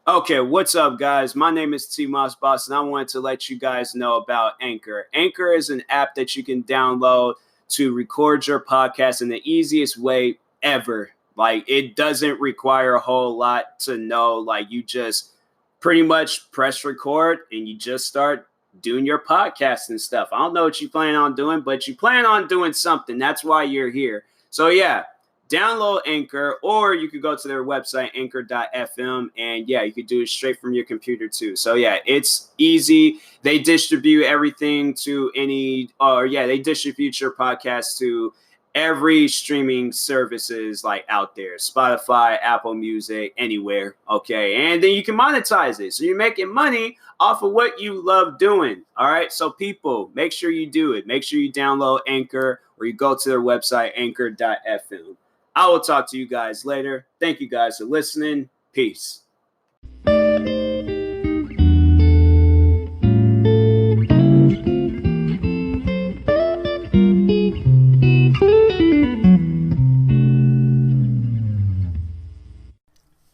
Okay, what's up, guys? My name is TMossBoss, and I wanted to let you guys know about Anchor. Anchor is an app that you can download to record your podcast in the easiest way ever. Like, it doesn't require a whole lot to know. Like, you just pretty much press record and you just start doing your podcast and stuff. I don't know what you plan on doing, but you plan on doing something. That's why you're here. So, yeah, download Anchor, or you could go to their website, anchor.fm, and yeah, you could do it straight from your computer too. So yeah, it's easy. They distribute everything to they distribute your podcast to every streaming services like out there, Spotify, Apple Music, anywhere. Okay, and then you can monetize it, so you're making money off of what you love doing. All right, so people, make sure you do it. Make sure you download Anchor, or you go to their website, anchor.fm. I will talk to you guys later. Thank you guys for listening. Peace.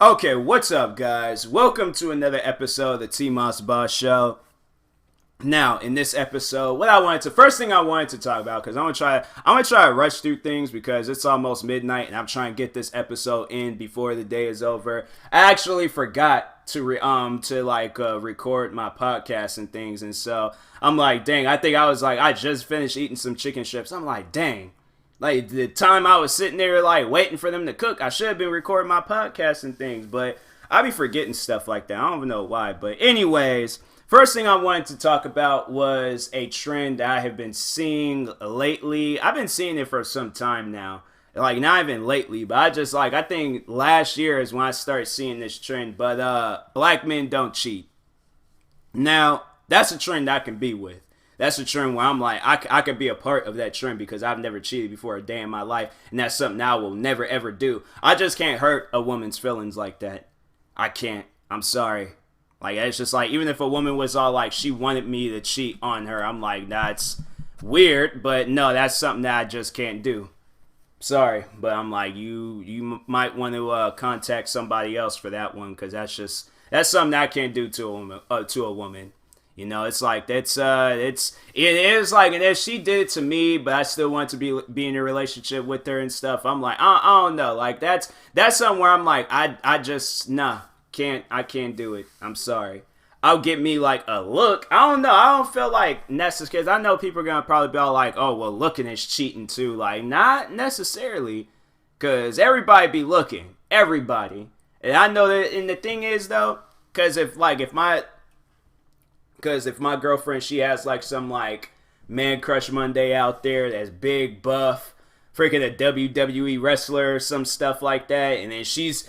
Okay, what's up, guys? Welcome to another episode of the TMossBoss Show. Now, in this episode, first thing I wanted to talk about, because I'm gonna try to rush through things because it's almost midnight and I'm trying to get this episode in before the day is over. I actually forgot to record my podcast and things, and so I'm like, dang, I just finished eating some chicken strips. I'm like, dang, like the time I was sitting there like waiting for them to cook, I should have been recording my podcast and things, but I be forgetting stuff like that. I don't even know why, but anyways. First thing I wanted to talk about was a trend that I have been seeing lately. I've been seeing it for some time now. Like, not even lately, but I think last year is when I started seeing this trend. But black men don't cheat. Now, that's a trend I can be with. That's a trend where I'm like, I could be a part of that trend because I've never cheated before a day in my life. And that's something I will never, ever do. I just can't hurt a woman's feelings like that. I can't. I'm sorry. Like, it's just like, even if a woman was all like, she wanted me to cheat on her, I'm like, that's weird, but no, that's something that I just can't do. Sorry, but I'm like, you might want to contact somebody else for that one, because that's something that I can't do to a woman. You know, it's like, it is like, and if she did it to me, but I still want to be in a relationship with her and stuff, I'm like, I don't know, like, that's something where I'm like, I just, nah. I can't do it. I'm sorry. I'll get me like a look. I don't know. I don't feel like necessary, because I know people are gonna probably be all like, "Oh, well, looking is cheating too." Like, not necessarily, because everybody be looking. Everybody. And I know that. And the thing is though, because if my girlfriend, she has like some like man crush Monday out there that's big buff, freaking a WWE wrestler or some stuff like that, and then she's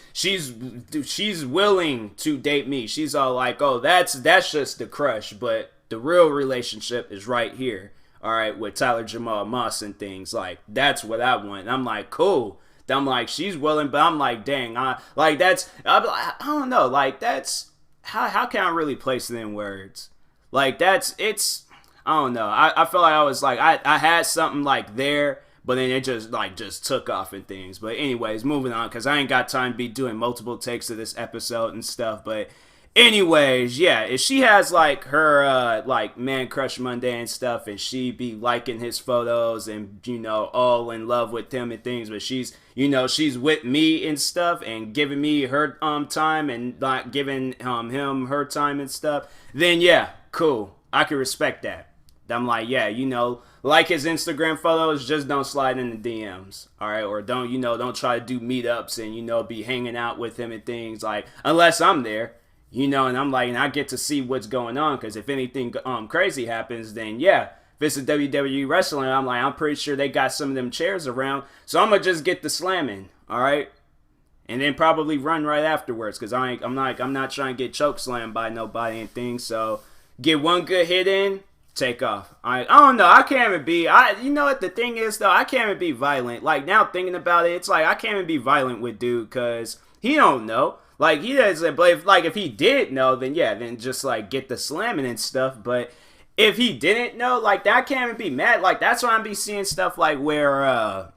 willing to date me. She's all like, "Oh, that's just the crush, but the real relationship is right here, all right, with Tyler Jamal Moss and things." Like, that's what I want. And I'm like, cool. I'm like, she's willing, but I'm like, dang, I don't know, like, that's how can I really place it in words? Like, I don't know. I feel like I was like, I had something like there, but then it just took off and things. But anyways, moving on, because I ain't got time to be doing multiple takes of this episode and stuff. But anyways, yeah, if she has like her like man crush Monday and stuff, and she be liking his photos and, you know, all in love with him and things, but she's with me and stuff and giving me her time and not giving him her time and stuff, then yeah, cool. I can respect that. I'm like, yeah, like his Instagram photos, just don't slide in the DMs, all right? Or don't try to do meetups and, be hanging out with him and things, like, unless I'm there, and I'm like, and I get to see what's going on, because if anything crazy happens, then yeah, if it's a WWE wrestling, I'm like, I'm pretty sure they got some of them chairs around, so I'm going to just get the slamming, all right? And then probably run right afterwards, because I'm not trying to get choke slammed by nobody and things, so get one good hit in, take off. I don't know. I can't even be. You know what the thing is though? I can't even be violent. Like, now thinking about it, it's like I can't even be violent with dude, because he don't know. Like, he doesn't. But if he did know, then yeah, then just like get the slamming and stuff. But if he didn't know, like, that, I can't even be mad. Like, that's why I'm be seeing stuff like where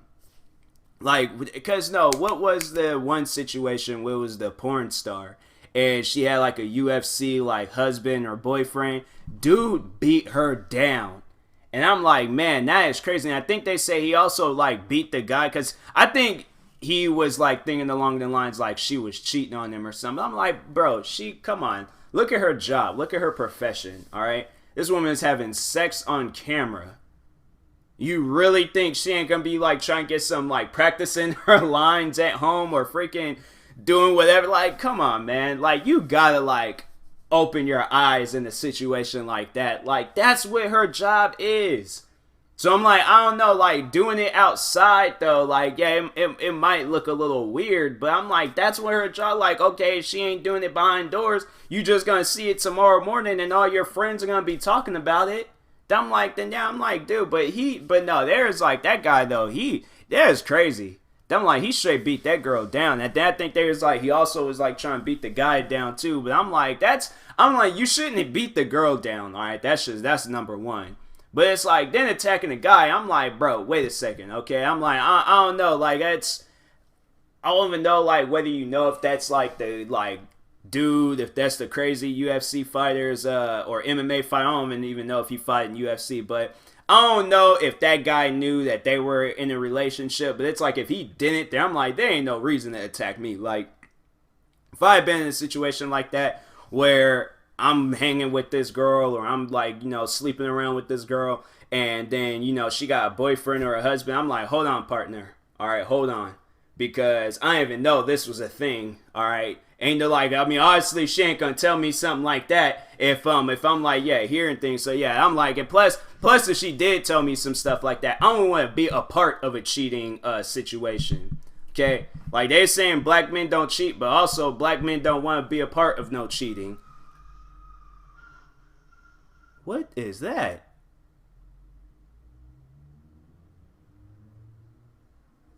like, because no, what was the one situation where it was the porn star? and she had like a UFC like husband or boyfriend. Dude beat her down. And I'm like, man, that is crazy. And I think they say he also like beat the guy, because I think he was like thinking along the lines like she was cheating on him or something. I'm like, bro, come on. Look at her job. Look at her profession. All right. This woman is having sex on camera. You really think she ain't gonna be like trying to get some like practicing her lines at home or freaking doing whatever? Like, come on, man. Like, you gotta like open your eyes in a situation like that. Like, that's what her job is. So I'm like, I don't know, like doing it outside though, like, yeah, it might look a little weird, but I'm like, that's what her job. Like, okay, she ain't doing it behind doors, you just gonna see it tomorrow morning and all your friends are gonna be talking about it. I'm like, then yeah, I'm like, dude, but no, there's like that guy though, that is crazy. I'm like, he straight beat that girl down. And I think there's like, he also was like trying to beat the guy down too. But I'm like, you shouldn't have beat the girl down. All right, that's number one. But it's like, then attacking the guy, I'm like, bro, wait a second, okay? I'm like, I don't know, like, I don't even know, like, whether you know if that's like the like dude, if that's the crazy UFC fighters or MMA fighter. I don't even know if he fight in UFC, but I don't know if that guy knew that they were in a relationship. But it's like, if he didn't, then I'm like, there ain't no reason to attack me. Like, if I had been in a situation like that where I'm hanging with this girl, or I'm like, sleeping around with this girl, and then, she got a boyfriend or a husband, I'm like, hold on, partner. All right, hold on. Because I didn't even know this was a thing. All right. Ain't no like, I mean, obviously she ain't gonna tell me something like that if I'm like, yeah, hearing things. So yeah, I'm like, and plus if she did tell me some stuff like that, I don't want to be a part of a cheating situation. Okay, like they're saying black men don't cheat, but also black men don't want to be a part of no cheating. What is that?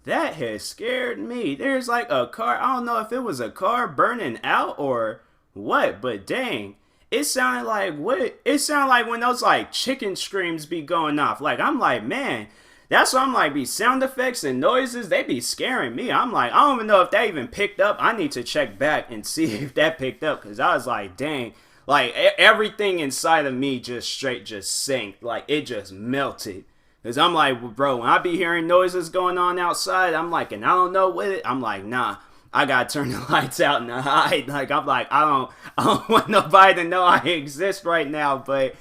That has scared me. There's like a car. I don't know if it was a car burning out or what, but dang. It sounded like what? It sounded like when those like chicken screams be going off. Like, I'm like, man, that's what I'm like, be sound effects and noises, they be scaring me. I'm like, I don't even know if that even picked up. I need to check back and see if that picked up, because I was like, dang. Like, everything inside of me just sank. Like, it just melted. Because I'm like, bro, when I be hearing noises going on outside, I'm like, and I don't know what it, I'm like, nah, I gotta turn the lights out and hide. Like, I'm like, I don't want nobody to know I exist right now. But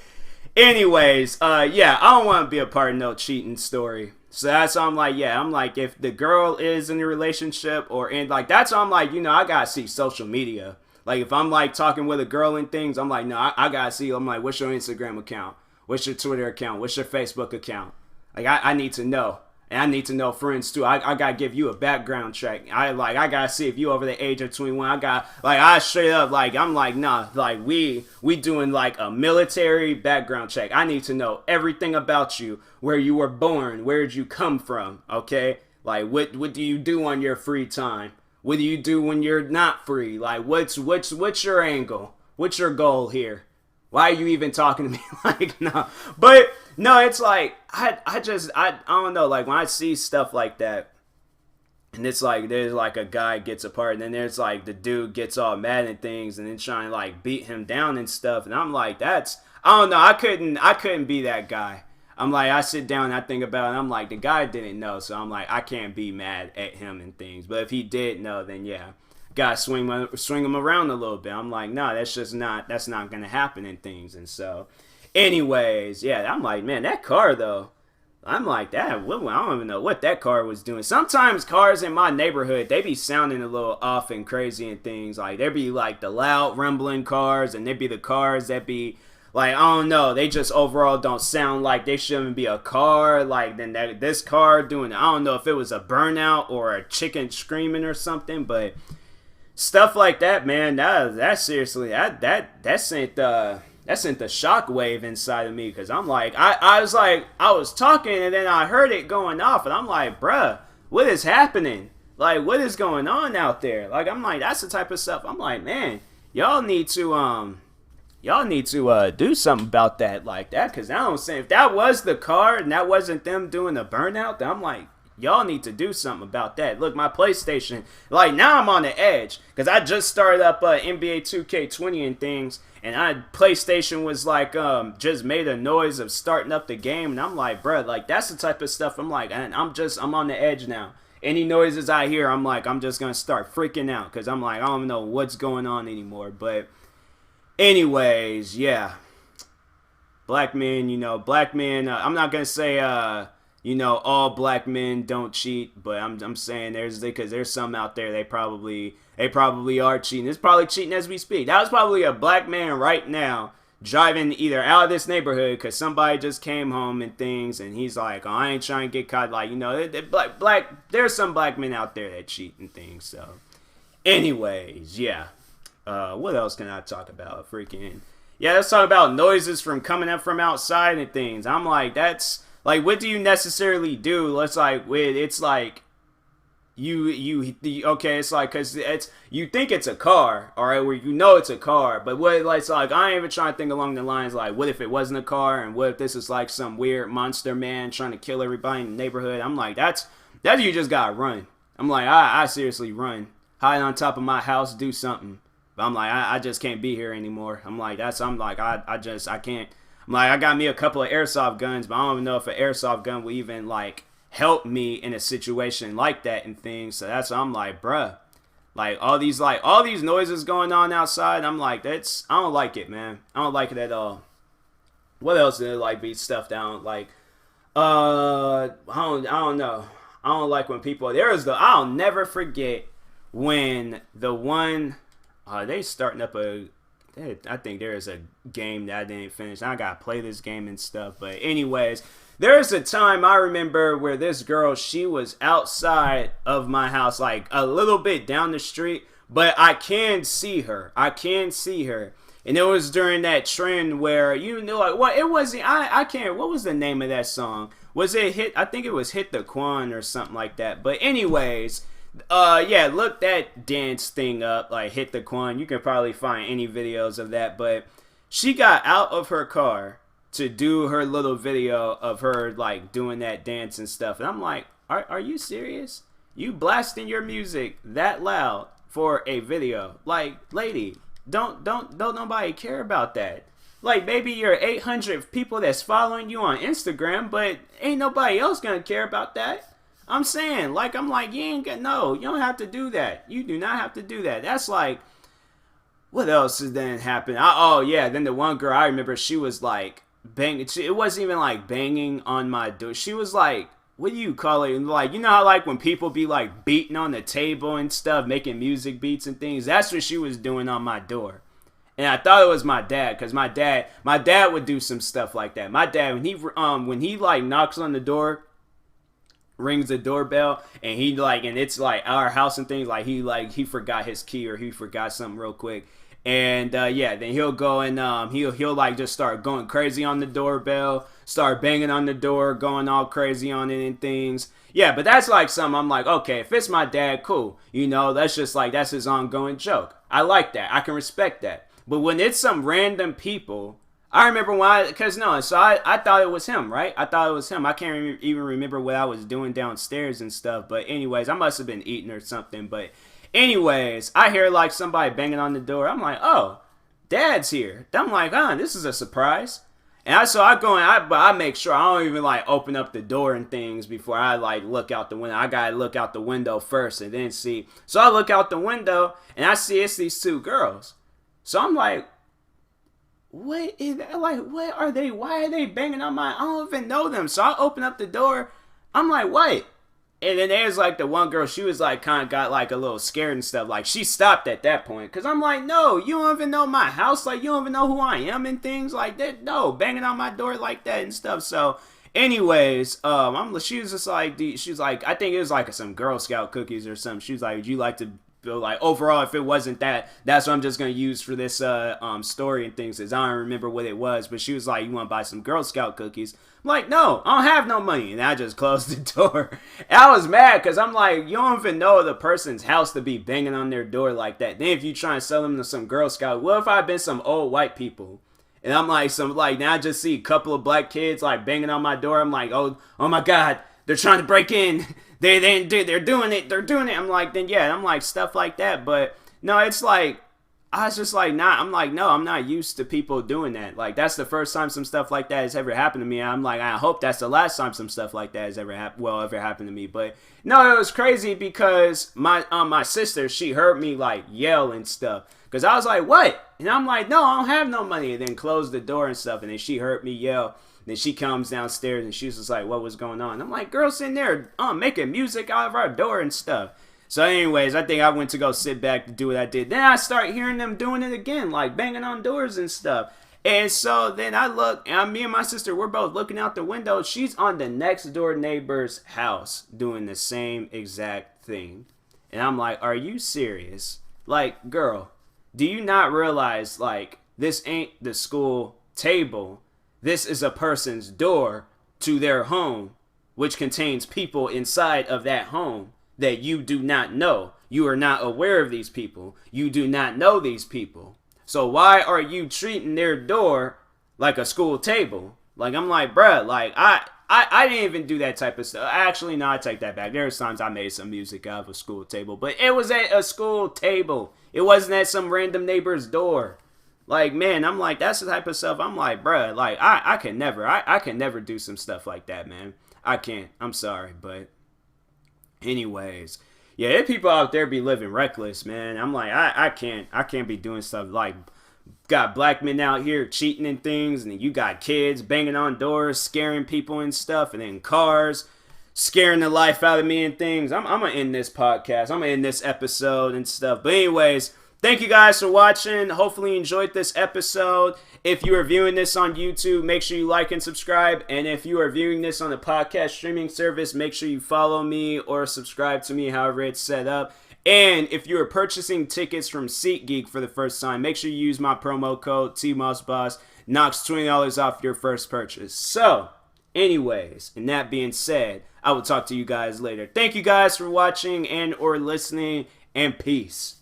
anyways, yeah, I don't want to be a part of no cheating story. So that's why I'm like, yeah, I'm like, if the girl is in a relationship or in, like, that's why I'm like, I gotta see social media. Like, if I'm like talking with a girl and things, I'm like, no, I gotta see. I'm like, what's your Instagram account? What's your Twitter account? What's your Facebook account? Like, I need to know. And I need to know friends too. I gotta give you a background check. I gotta see if you over the age of 21. I straight up, like, I'm like, nah, like, we doing like a military background check. I need to know everything about you, where you were born, where did you come from, okay? Like, what do you do on your free time? What do you do when you're not free? Like, what's your angle? What's your goal here? Why are you even talking to me? Like, no. But no, it's like, I don't know. Like, when I see stuff like that, and it's like, there's like a guy gets apart, and then there's like the dude gets all mad and things, and then trying to like beat him down and stuff. And I'm like, I don't know. I couldn't be that guy. I'm like, I sit down and I think about it, and I'm like, the guy didn't know. So I'm like, I can't be mad at him and things. But if he did know, then yeah. Gotta swing them around a little bit. I'm like, no, that's not gonna happen and things. And so, anyways, yeah, I'm like, man, that car though, I'm like, that, I don't even know what that car was doing. Sometimes cars in my neighborhood, they be sounding a little off and crazy and things. Like, there be like the loud rumbling cars, and there be the cars that be like, I don't know, they just overall don't sound like they shouldn't be a car. Like, then this car doing, I don't know if it was a burnout or a chicken screaming or something, but stuff like that, man, that seriously, that sent the shockwave inside of me, because I'm like, I was talking, and then I heard it going off, and I'm like, bruh, what is happening? Like, what is going on out there? Like, I'm like, that's the type of stuff, I'm like, man, y'all need to do something about that, like that, because I don't say, if that was the car, and that wasn't them doing the burnout, then I'm like, y'all need to do something about that. Look, my PlayStation, like now I'm on the edge because I just started up NBA 2K20 and things, and PlayStation was like just made a noise of starting up the game, and I'm like, bruh, like that's the type of stuff I'm like, and I'm on the edge now. Any noises I hear, I'm like, I'm just gonna start freaking out because I'm like, I don't know what's going on anymore. But anyways, yeah. Black men, I'm not gonna say, all black men don't cheat, but I'm saying because there's some out there they probably are cheating. It's probably cheating as we speak. That was probably a black man right now driving either out of this neighborhood because somebody just came home and things, and he's like, oh, I ain't trying to get caught. Like, there's some black men out there that cheat and things. So, anyways, yeah. What else can I talk about? Yeah, let's talk about noises from coming up from outside and things. I'm like, that's like, what do you necessarily do? It's like, it's like, it's like, cause you think it's a car, all right, where it's a car, but it's like, I ain't even trying to think along the lines like, what if it wasn't a car, and what if this is like some weird monster man trying to kill everybody in the neighborhood? I'm like, that's you just gotta run. I'm like, I seriously run, hide on top of my house, do something. But I'm like, I just can't be here anymore. I'm like, I can't. I'm like, I got me a couple of airsoft guns, but I don't even know if an airsoft gun will even, like, help me in a situation like that and things. So I'm like, bruh. Like, all these noises going on outside, I'm like, I don't like it, man. I don't like it at all. What else did it, like, be stuff down? Like, I don't know. I don't like when people, I'll never forget when the one... they starting up I think there is a game that I didn't finish. I gotta play this game and stuff. But anyways, there's a time I remember where this girl, she was outside of my house, like a little bit down the street, but I can see her. And it was during that trend where, like, what, it wasn't, I can't, what was the name of that song? Was it I think it was Hit the Quan or something like that. But anyways, yeah, look that dance thing up, like Hit the Quan. You can probably find any videos of that, but she got out of her car to do her little video of her, like, doing that dance and stuff. And I'm like, are you serious? You blasting your music that loud for a video? Like, lady, don't nobody care about that. Like, maybe your 800 people that's following you on Instagram, but ain't nobody else gonna care about that. I'm saying, like, you don't have to do that. You do not have to do that. That's like, what else then happened? Then the one girl, I remember, she was like banging. It wasn't even like banging on my door. She was like, what do you call it? Like, you know how like when people be like beating on the table and stuff, making music beats and things? That's what she was doing on my door. And I thought it was my dad, because my dad would do some stuff like that. My dad, when he like knocks on the door, rings the doorbell, and and it's like our house and things, like he forgot his key or he forgot something real quick, and then he'll go and he'll like just start going crazy on the doorbell, start banging on the door, going all crazy on it and things. Yeah, but that's like something I'm like, okay, if it's my dad, cool, that's just like, that's his ongoing joke. I like that, I can respect that. But when it's some random people, I remember I thought it was him, right? I thought it was him. I can't even remember what I was doing downstairs and stuff. But anyways, I must have been eating or something. But anyways, I hear like somebody banging on the door. I'm like, oh, Dad's here. I'm like, this is a surprise. And I go and I make sure I don't even like open up the door and things before I like look out the window. I gotta look out the window first and then see. So I look out the window and I see it's these two girls. So I'm like, what is that? Like, what are they? Why are they banging on I don't even know them. So I open up the door. I'm like, what? And then there's like the one girl, she was like kind of got like a little scared and stuff. Like, she stopped at that point. Because I'm like, no, you don't even know my house. Like, you don't even know who I am and things like that. No, banging on my door like that and stuff. So anyways, she was just like, she's like, I think it was like some Girl Scout cookies or something. She was like, would you like to, like, overall, if it wasn't that, that's what I'm just gonna use for this story and things, is I don't remember what it was, but she was like, you want to buy some Girl Scout cookies? I'm like, no, I don't have no money. And I just closed the door. And I was mad because I'm like, you don't even know the person's house to be banging on their door like that. Then if you try and sell them to some Girl Scout, what if I've been some old white people? And I'm like, now I just see a couple of black kids like banging on my door. I'm like, oh my God, they're trying to break in. They're doing it. I'm like, then yeah, I'm like stuff like that. But no, it's like I was just like, nah. I'm like, no, I'm not used to people doing that. Like that's the first time some stuff like that has ever happened to me. I'm like, I hope that's the last time some stuff like that has ever happened to me. But no, it was crazy because my sister, she heard me like yell and stuff. Cause I was like, what? And I'm like, no, I don't have no money. And then closed the door and stuff. And then she heard me yell. Then she comes downstairs and she's just like, what was going on? I'm like, girl, sitting there making music out of our door and stuff. So anyways, I think I went to go sit back to do what I did. Then I start hearing them doing it again, like banging on doors and stuff. And so then I look, and me and my sister, we're both looking out the window. She's on the next door neighbor's house doing the same exact thing. And I'm like, are you serious? Like, girl, do you not realize, like, this ain't the school table. This is a person's door to their home, which contains people inside of that home that you do not know. You are not aware of these people. You do not know these people. So why are you treating their door like a school table? Like, I'm like, bruh, like, I didn't even do that type of stuff. Actually, no, I take that back. There was times I made some music out of a school table, but it was at a school table. It wasn't at some random neighbor's door. Like, man, I'm like, that's the type of stuff. I'm like, bruh, like, I can never do some stuff like that, man. I can't. I'm sorry, but anyways, yeah, there people out there be living reckless, man. I'm like, I can't be doing stuff like, got black men out here cheating and things, and then you got kids banging on doors, scaring people and stuff, and then cars scaring the life out of me and things. I'm gonna end this podcast. I'm gonna end this episode and stuff. But anyways, thank you guys for watching. Hopefully you enjoyed this episode. If you are viewing this on YouTube, make sure you like and subscribe. And if you are viewing this on a podcast streaming service, make sure you follow me or subscribe to me, however it's set up. And if you are purchasing tickets from SeatGeek for the first time, make sure you use my promo code TMossBoss. Knocks $20 off your first purchase. So, anyways, and that being said, I will talk to you guys later. Thank you guys for watching and or listening, and peace.